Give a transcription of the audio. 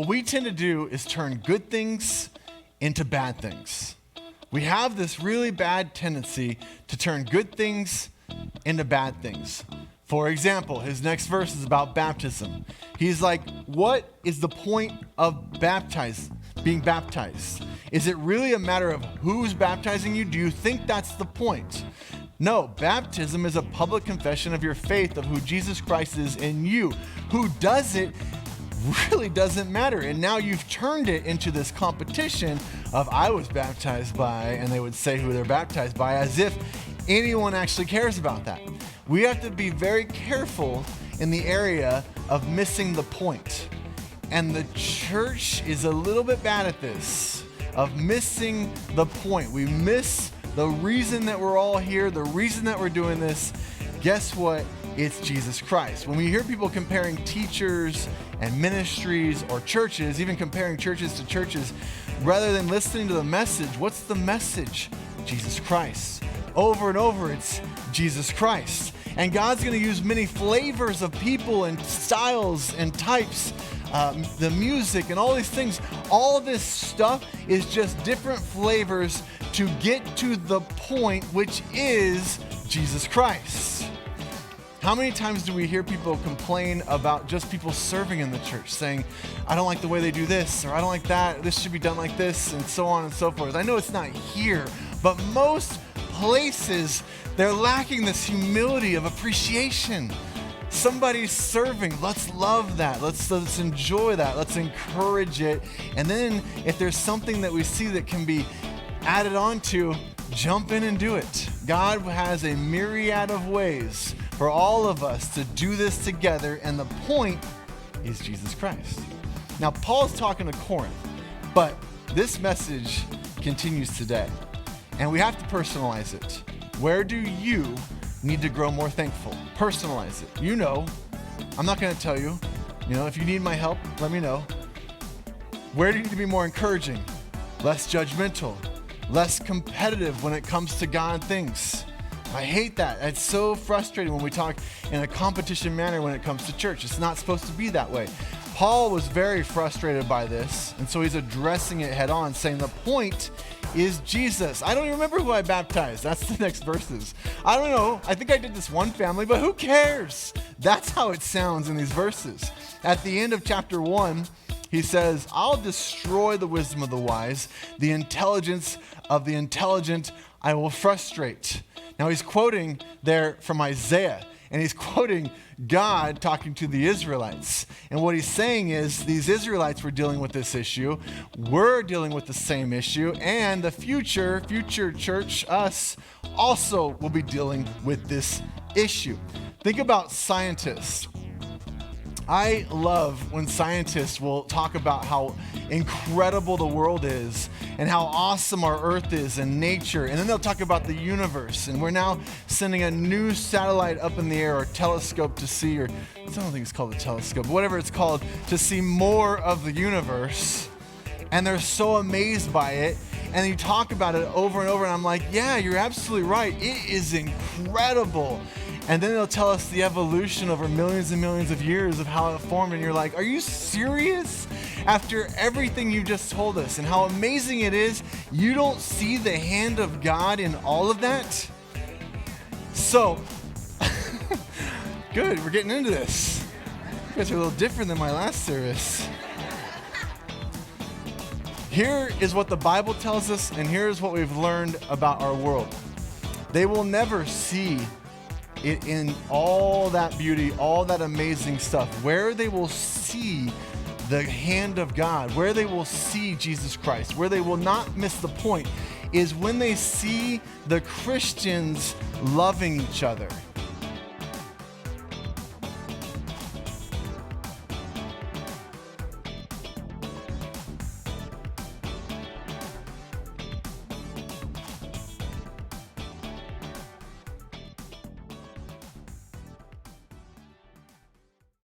What we tend to do is turn good things into bad things. We have this really bad tendency to turn good things into bad things. For example, his next verse is about baptism. He's like, what is the point of being baptized? Is it really a matter of who's baptizing you? Do you think that's the point? No, baptism is a public confession of your faith of who Jesus Christ is in you. Who does it really doesn't matter. And now you've turned it into this competition of I was baptized by, and they would say who they're baptized by, as if anyone actually cares about that. We have to be very careful in the area of missing the point. And the church is a little bit bad at this, of missing the point. We miss the reason that we're all here, the reason that we're doing this. Guess what? It's Jesus Christ. When we hear people comparing teachers and ministries or churches, even comparing churches to churches, rather than listening to the message, what's the message? Jesus Christ. Over and over, it's Jesus Christ. And God's going to use many flavors of people and styles and types, the music and all these things. All this stuff is just different flavors to get to the point, which is Jesus Christ. How many times do we hear people complain about just people serving in the church, saying, I don't like the way they do this, or I don't like that, this should be done like this, and so on and so forth. I know it's not here, but most places, they're lacking this humility of appreciation. Somebody's serving, let's love that, let's enjoy that, let's encourage it. And then if there's something that we see that can be added on to, jump in and do it. God has a myriad of ways for all of us to do this together, and the point is Jesus Christ. Now, Paul's talking to Corinth, but this message continues today, and we have to personalize it. Where do you need to grow more thankful? Personalize it. You know, I'm not going to tell you. If you need my help, let me know. Where do you need to be more encouraging, less judgmental, less competitive when it comes to God things? I hate that. It's so frustrating when we talk in a competition manner when it comes to church. It's not supposed to be that way. Paul was very frustrated by this, and so he's addressing it head on, saying the point is Jesus. I don't even remember who I baptized. That's the next verses. I don't know. I think I did this one family, but who cares? That's how it sounds in these verses. At the end of chapter 1, he says, I'll destroy the wisdom of the wise, the intelligence of the intelligent I will frustrate. Now he's quoting there from Isaiah, and he's quoting God talking to the Israelites. And what he's saying is these Israelites were dealing with this issue. We're dealing with the same issue, and the future church, us, also will be dealing with this issue. Think about scientists. I love when scientists will talk about how incredible the world is and how awesome our earth is and nature. And then they'll talk about the universe. And we're now sending a new satellite up in the air, or telescope to see, or I don't think it's called a telescope, but whatever it's called, to see more of the universe. And they're so amazed by it. And you talk about it over and over, and I'm like, yeah, you're absolutely right. It is incredible. And then they'll tell us the evolution over millions and millions of years of how it formed. And you're like, are you serious? After everything you just told us and how amazing it is, you don't see the hand of God in all of that? So, good, we're getting into this. You guys are a little different than my last service. Here is what the Bible tells us, and here's what we've learned about our world. They will never see it in all that beauty, all that amazing stuff. Where they will see the hand of God, where they will see Jesus Christ, where they will not miss the point, is when they see the Christians loving each other.